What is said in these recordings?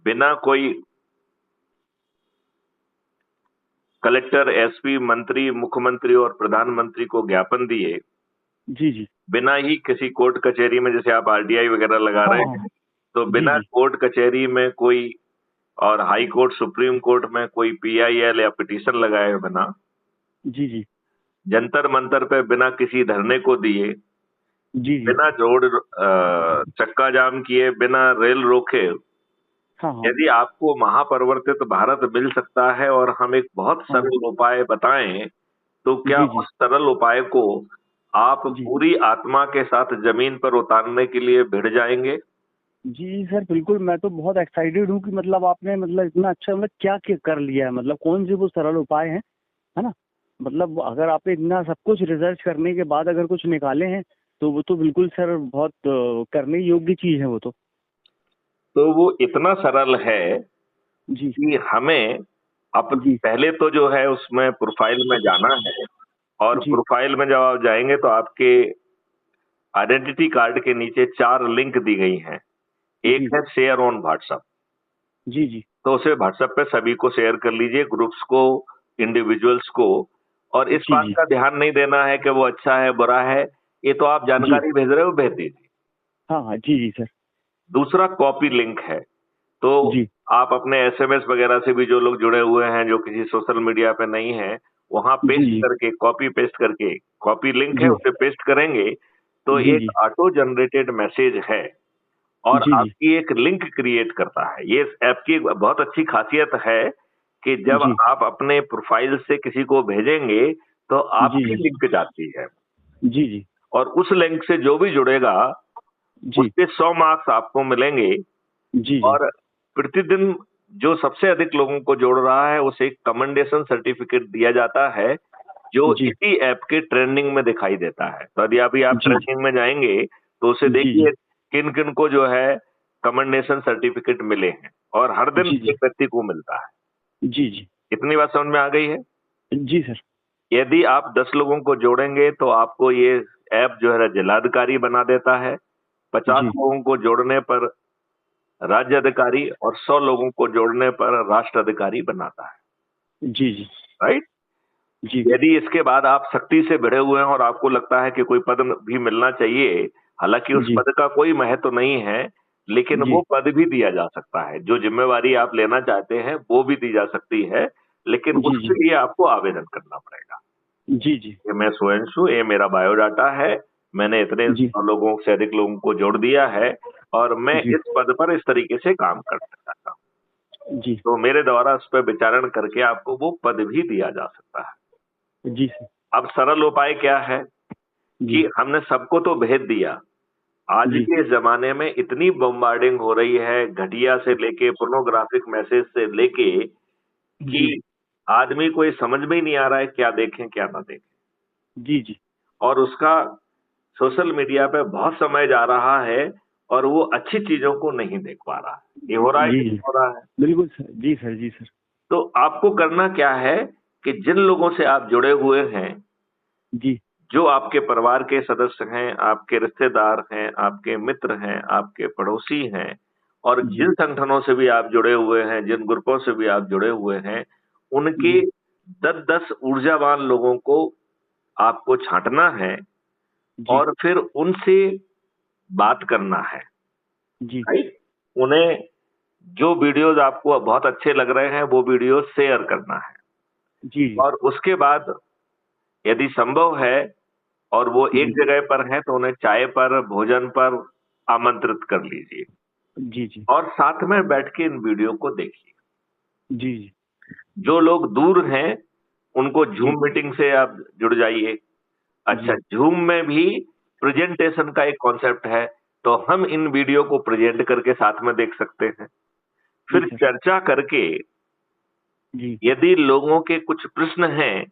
बिना कोई collector, SP, मंत्री, मुख्यमंत्री और प्रधानमंत्री को ज्ञापन दिए, जी जी। बिना ही किसी कोर्ट कचहरी में, जैसे आप आरटीआई वगैरह लगा हाँ रहे हाँ हैं, हाँ। तो जी बिना जी। कोर्ट कचहरी में कोई, और हाई कोर्ट, सुप्रीम कोर्ट में कोई पीआईएल या पिटीशन लगाए बिना, जी जी। जंतर मंतर पे बिना किसी धरने को दिए, जी जी। बिना रोड चक्का जाम किए, बिना रेल रोके, हाँ हाँ। यदि आपको महापरिवर्तित भारत मिल सकता है और हम एक बहुत हाँ। सरल उपाय बताएं, तो क्या जी जी। उस सरल उपाय को आप जी पूरी आत्मा के साथ जमीन पर उतारने के लिए भिड़ जाएंगे? जी सर, बिल्कुल। मैं तो बहुत एक्साइटेड हूँ कि मतलब आपने मतलब इतना अच्छा मतलब क्या क्या कर लिया है, मतलब कौन से वो सरल उपाय हैं, है ना। मतलब अगर आपने इतना सब कुछ रिसर्च करने के बाद अगर कुछ निकाले हैं तो वो तो बिल्कुल सर बहुत करने योग्य चीज है वो तो। तो वो इतना सरल है जी कि हमें जी। पहले तो जो है उसमें प्रोफाइल में जाना है, और जी प्रोफाइल में जब आप जाएंगे तो आपके आइडेंटिटी कार्ड के नीचे 4 लिंक दी गई हैं। एक जी। है शेयर ऑन व्हाट्सएप, जी जी। तो उसे व्हाट्सएप पे सभी को शेयर कर लीजिए, ग्रुप्स को, इंडिविजुअल्स को। और इस जी बात जी। का ध्यान नहीं देना है कि वो अच्छा है बुरा है, ये तो आप जी। जानकारी भेज रहे हो, भेज दीजिए। हाँ हाँ। जी जी सर। दूसरा कॉपी लिंक है, तो जी आप अपने एसएमएस वगैरह से भी, जो लोग जुड़े हुए हैं जो किसी सोशल मीडिया पे नहीं है, वहां जी। पेस्ट जी करके, कॉपी पेस्ट करके, कॉपी लिंक है जी। उसे पेस्ट करेंगे तो जी एक जी। ऑटो जनरेटेड मैसेज है, और जी जी। आपकी एक लिंक क्रिएट करता है। ये इस ऐप की एक बहुत अच्छी खासियत है कि जब जी आप अपने प्रोफाइल से किसी को भेजेंगे तो जी। आपकी लिंक जाती है, जी जी। और उस लिंक से जो भी जुड़ेगा जी उसके 100 मार्क्स आपको मिलेंगे। जी। जी और प्रतिदिन जो सबसे अधिक लोगों को जोड़ रहा है उसे एक कमेंडेशन सर्टिफिकेट दिया जाता है, जो जी। इसी ऐप के ट्रेंडिंग में दिखाई देता है। तो यदि अभी आप जी ट्रेंडिंग में जाएंगे तो उसे जी। देखिए जी किन किन को जो है कमेंडेशन सर्टिफिकेट मिले हैं, और हर दिन जी। एक व्यक्ति को मिलता है। जी जी। कितनी बात समझ में आ गई है? जी सर। यदि आप 10 लोगों को जोड़ेंगे तो आपको ये ऐप जो है जिलाधिकारी बना देता है। 50 जी लोगों को जोड़ने पर राज्य अधिकारी, और 100 लोगों को जोड़ने पर राष्ट्र अधिकारी बनाता है। जी। जी राइट? जी। यदि इसके बाद आप सख्ती से भिड़े हुए हैं और आपको लगता है कि कोई पद भी मिलना चाहिए, हालांकि उस जी पद का कोई महत्व नहीं है, लेकिन वो जी। पद भी दिया जा सकता है। जो जिम्मेवारी आप लेना चाहते हैं वो भी दी जा सकती है, लेकिन जी उसके जी। लिए आपको आवेदन करना पड़ेगा जी जी। कि मैं स्वयंशु, ये मेरा बायोडाटा है, मैंने इतने जी लोगों से अधिक लोगों को जोड़ दिया है, और मैं जी। इस पद पर इस तरीके से काम करना चाहता हूँ। जी तो मेरे द्वारा उस पर विचारण करके आपको वो पद भी दिया जा सकता है। जी सर। अब सरल उपाय क्या है कि जी हमने सबको तो भेज दिया। आज जी। के ज़माने में इतनी बम्बार्डिंग हो रही है, घटिया से लेके पोर्नोग्राफिक मैसेज से लेके, कि जी आदमी को ये समझ में ही नहीं आ रहा है क्या देखें, क्या ना देखें। जी। जी और उसका सोशल मीडिया पे बहुत समय जा रहा है, और वो अच्छी चीज़ों को नहीं देख पा रहा है। ये हो रहा है कि जी। नहीं हो रहा है? बिल्कुल सर। जी सर। जी सर। तो आपको करना क्या है कि जिन लोगों से आप जुड़े हुए हैं, जी जो आपके परिवार के सदस्य हैं, आपके रिश्तेदार हैं, आपके मित्र हैं, आपके पड़ोसी हैं, और जी जिन संगठनों से भी आप जुड़े हुए हैं, जिन ग्रुपों से भी आप जुड़े हुए हैं, उनके जी 10-10 ऊर्जावान लोगों को आपको छाँटना है, जी। और फिर उनसे बात करना है, जी राइट? उन्हें जो वीडियोज़ आपको बहुत अच्छे लग रहे हैं, वो वीडियो शेयर करना है, जी। और उसके बाद यदि संभव है और वो एक जी जगह पर हैं तो उन्हें चाय पर, भोजन पर आमंत्रित कर लीजिए, जी। जी और साथ में बैठ के इन वीडियो को देखिए। जी। जो लोग दूर हैं, उनको जी ज़ूम मीटिंग से आप जुड़ जाइए। अच्छा, जी। ज़ूम में भी प्रेज़ेंटेशन का एक कॉन्सेप्ट है, तो हम इन वीडियो को प्रेज़ेंट करके साथ में देख सकते हैं। जी फिर सर। चर्चा करके जी यदि लोगों के कुछ प्रश्न हैं,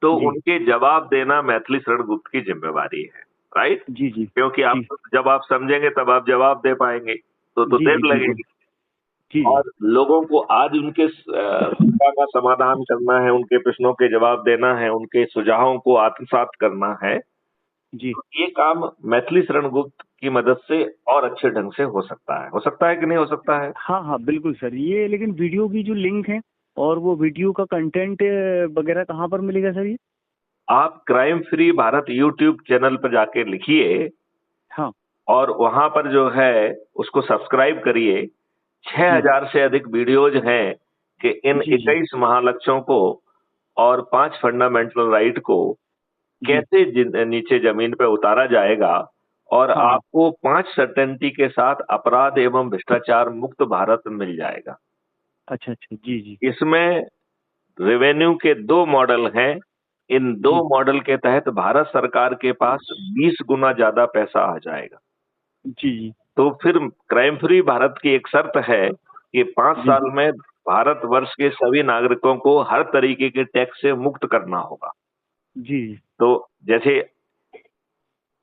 तो जी। उनके जवाब देना मैथिली शरण गुप्त की ज़िम्मेवारी है, राइट? जी जी। क्योंकि आप, जी जब आप समझेंगे तब आप जवाब दे पाएँगे, तो जी। जी देर बिल्कुल। लगेगी। जी जी। और लोगों को आज उनके शंका का समाधान करना है, उनके प्रश्नों के जवाब देना है, उनके सुझावों को आत्मसात करना है, जी। ये काम मैथिली शरण गुप्त की मदद से और अच्छे ढंग से हो सकता है कि नहीं हो सकता है? हाँ हाँ बिल्कुल सर, ये लेकिन वीडियो की जो लिंक है और वो वीडियो का कंटेंट वगैरह कहाँ पर मिलेगा सर ये? आप crime free Bharat YouTube channel पर जाके लिखिए हाँ। और वहां पर जो है उसको सब्सक्राइब करिए। जी 6,000 से अधिक वीडियोज हैं कि इन जी। जी 21 महालक्ष्यों को और 5 फंडामेंटल राइट को जी। कैसे नीचे जमीन पे उतारा जाएगा और हाँ हाँ। आपको 5 सर्टेनिटी के साथ अपराध एवं भ्रष्टाचार मुक्त भारत मिल जाएगा। अच्छा अच्छा। जी जी। इसमें रेवेन्यू के 2 मॉडल हैं। इन 2 जी मॉडल के तहत भारत सरकार के पास 20 गुना ज्यादा पैसा आ जाएगा। जी। जी तो फिर क्राइम फ्री भारत की एक शर्त है कि 5 जी। साल में भारतवर्ष के सभी नागरिकों को हर तरीके के टैक्स से मुक्त करना होगा। जी। तो जैसे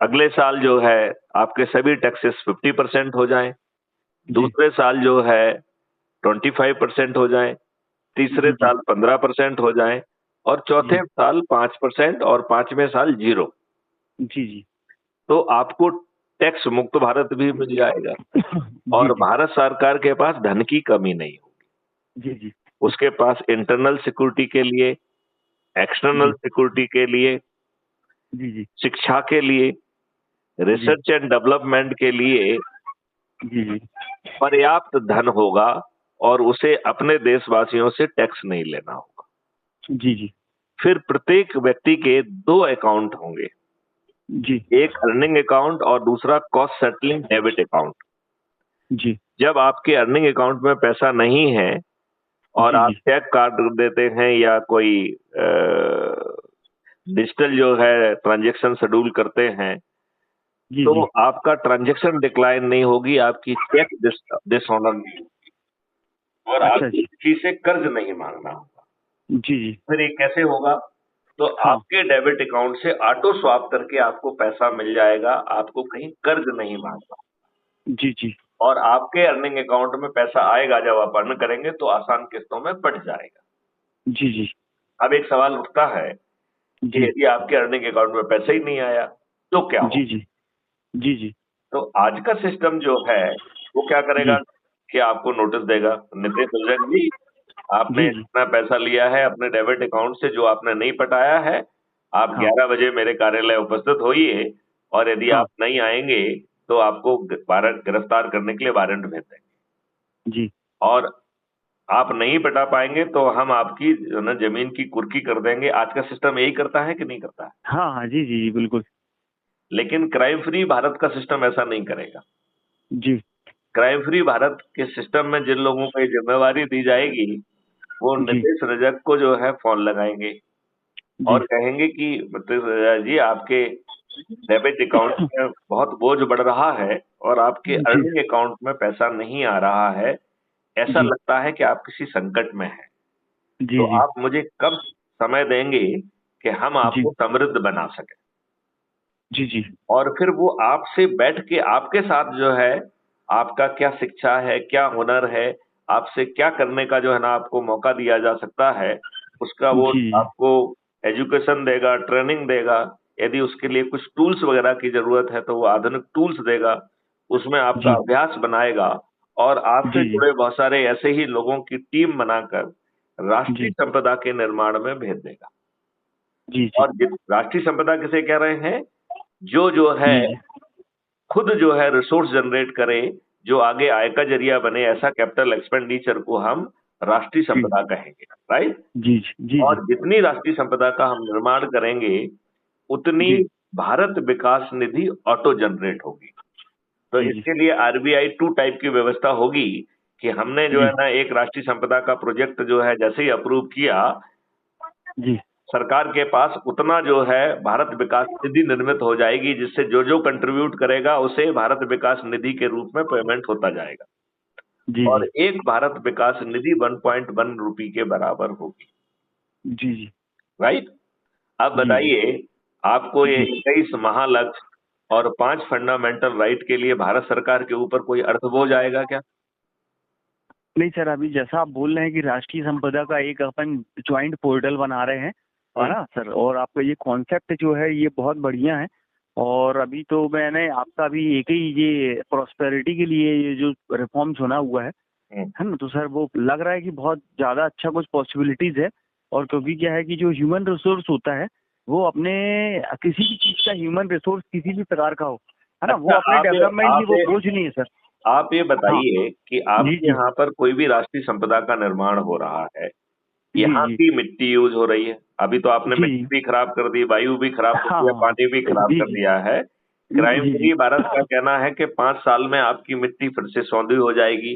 अगले साल जो है आपके सभी टैक्सेस 50% हो जाएं, जी दूसरे साल जो है 25% हो जाएं, तीसरे जी। जी साल 15% हो जाएं और जी। चौथे साल 5% और पांचवें साल 0। जी जी। तो आपको टैक्स मुक्त भारत भी मिल जाएगा जी और जी। भारत सरकार के पास धन की कमी नहीं होगी। जी जी। उसके पास इंटरनल सिक्योरिटी के लिए, एक्सटर्नल जी सिक्योरिटी के लिए, जी। जी शिक्षा के लिए, जी। रिसर्च एंड डेवलपमेंट के लिए जी जी। पर्याप्त धन होगा और उसे अपने देशवासियों से टैक्स नहीं लेना होगा। जी जी। फिर प्रत्येक व्यक्ति के 2 अकाउंट होंगे, जी एक अर्निंग अकाउंट और दूसरा कॉस्ट सेटलिंग डेबिट अकाउंट। जी। जब आपके अर्निंग अकाउंट में पैसा नहीं है और जी आप जी। चेक काट देते हैं या कोई डिजिटल जो है ट्रांजैक्शन शेड्यूल करते हैं, जी तो जी। आपका ट्रांजैक्शन डिक्लाइन नहीं होगी, आपकी चेक डिसऑनर नहीं होगी और अच्छा आपको जी। किसी से कर्ज नहीं मांगना होगा। जी जी। फिर ये कैसे होगा? तो हाँ। आपके डेबिट अकाउंट से ऑटो स्वैप करके आपको पैसा मिल जाएगा, आपको कहीं कर्ज नहीं मांगना जी जी। और आपके अर्निंग अकाउंट में पैसा आएगा जब आप अर्न करेंगे तो आसान किस्तों में बढ़ जाएगा। जी जी। अब एक सवाल उठता है कि जी यदि आपके अर्निंग अकाउंट में पैसा ही नहीं आया तो क्या हो? जी। जी जी। जी तो आज का सिस्टम जो है वो क्या करेगा जी। कि आपको नोटिस देगा, नितेश रंजन जी आपने जी जी। इतना पैसा लिया है अपने डेबिट अकाउंट से जो आपने नहीं पटाया है, आप हाँ 11 बजे मेरे कार्यालय उपस्थित होइए और यदि हाँ। आप नहीं आएंगे तो आपको वारंट गिरफ्तार करने के लिए वारंट भेज देंगे जी। और आप नहीं पटा पाएंगे तो हम आपकी जो है ना जमीन की कुर्की कर देंगे। आज का सिस्टम यही करता है कि नहीं करता है? हाँ हाँ। जी जी जी बिल्कुल। लेकिन क्राइम फ्री भारत का सिस्टम ऐसा नहीं करेगा। जी क्राइम फ्री भारत के सिस्टम में जिन लोगों को ये जिम्मेवारी दी जाएगी वो जी नितेश रजक को जो है फोन लगाएंगे जी। और कहेंगे कि नितेश रजक जी आपके डेबिट अकाउंट में बहुत बोझ बढ़ रहा है और आपके जी अर्निंग अकाउंट में पैसा नहीं आ रहा है, ऐसा जी। लगता है कि आप किसी संकट में हैं। जी तो जी। आप मुझे कब समय देंगे कि हम जी आपको समृद्ध बना सकें? जी। जी और फिर वो आपसे बैठ के आपके साथ जो है आपका क्या शिक्षा है, क्या हुनर है, आपसे क्या करने का जो है ना आपको मौका दिया जा सकता है, उसका वो जी। आपको एजुकेशन देगा, ट्रेनिंग देगा। यदि उसके लिए कुछ टूल्स वगैरह की ज़रूरत है तो वो आधुनिक टूल्स देगा, उसमें आपका जी अभ्यास बनाएगा और आपसे जी। जी जुड़े बहुत सारे ऐसे ही लोगों की टीम बनाकर राष्ट्रीय जी। संपदा के निर्माण में भेज देगा। जी जी। और राष्ट्रीय संपदा किसे कह रहे हैं? जो है जी खुद जो है रिसोर्स जनरेट करे, जो आगे आय का जरिया बने, ऐसा कैपिटल एक्सपेंडिचर को हम राष्ट्रीय जी। संपदा कहेंगे, राइट? जी जी। जी और जितनी राष्ट्रीय संपदा का हम निर्माण करेंगे, उतनी जी। भारत विकास निधि ऑटो जनरेट होगी। तो जी जी। इसके लिए आरबीआई 2 टाइप की व्यवस्था होगी कि हमने जो है जी ना एक राष्ट्रीय संपदा का प्रोजेक्ट जो है जैसे ही अप्रूव किया, जी। सरकार के पास उतना जो है भारत विकास निधि निर्मित हो जाएगी जिससे जो कंट्रीब्यूट करेगा उसे भारत विकास निधि के रूप में पेमेंट होता जाएगा जी और जी। एक भारत विकास निधि 1.1 रुपए के बराबर होगी, जी जी। राइट? अब जी जी। बताइए आपको ये जी 21 महालक्ष्य और 5 फंडामेंटल राइट के लिए भारत सरकार के ऊपर कोई अर्थबोझ आएगा क्या? नहीं सर, अभी जैसा आप बोल रहे हैं कि राष्ट्रीय संपदा का एक अपन ज्वाइंट पोर्टल बना रहे हैं, है हम्म, ना सर? और आपका ये कॉन्सेप्ट जो है ये बहुत बढ़िया है। और अभी तो मैंने आपका अभी एक ही ये प्रॉस्पेरिटी के लिए ये जो रिफॉर्म चुना हुआ हम्म। है ना, तो सर वो लग रहा है कि बहुत ज़्यादा अच्छा कुछ पॉसिबिलिटीज़ है। और क्योंकि क्या है कि जो ह्यूमन रिसोर्स होता है वो अपने किसी भी चीज़ का ह्यूमन रिसोर्स किसी भी प्रकार का हो, है ना, वो अच्छा, अपने डेवलपमेंट की वो बोझ नहीं है सर। आप ये हाँ। बताइए कि जी आपके जी। यहाँ पर कोई भी राष्ट्रीय संपदा का निर्माण हो रहा है, जी यहाँ जी। की मिट्टी यूज हो रही है। अभी तो आपने जी मिट्टी जी। भी खराब कर दी, वायु भी खराब कर हाँ दिया, हाँ। पानी भी खराब जी कर जी। दिया है। क्राइम जी जी। फ्री भारत का कहना है कि 5 साल में आपकी मिट्टी फिर से सौंधी हो जाएगी,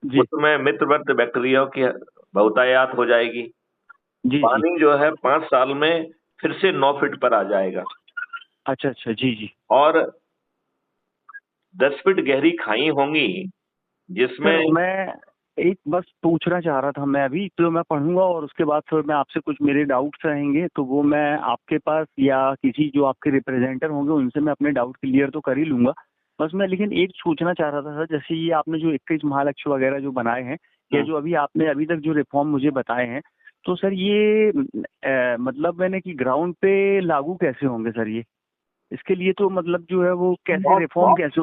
जी उसमें मित्रवत बैक्टीरिया की बहुतायात हो जाएगी, जी। जी। पानी जो है 5 साल में फिर से 9 फीट पर आ जाएगा, अच्छा अच्छा। जी जी। और 10 फीट गहरी खाई होंगी जिसमें। सर मैं एक बस पूछना चाह रहा था, मैं अभी तो मैं पढ़ूंगा और उसके बाद फिर मैं आपसे कुछ मेरे डाउट्स रहेंगे तो वो मैं आपके पास या किसी जो आपके रिप्रेजेंटर होंगे उनसे मैं अपने डाउट क्लियर तो कर ही लूंगा। बस मैं लेकिन एक पूछना चाह रहा था सर, जैसे ये आपने जो 21 महालक्ष्य वगैरह जो बनाए हैं या हम्म। जो अभी आपने अभी तक जो रिफॉर्म मुझे बताए हैं, तो सर ये मतलब मैंने कि ग्राउंड पे लागू कैसे होंगे सर ये? इसके लिए तो मतलब जो है वो कैसे बहुत रिफॉर्म बहुत कैसे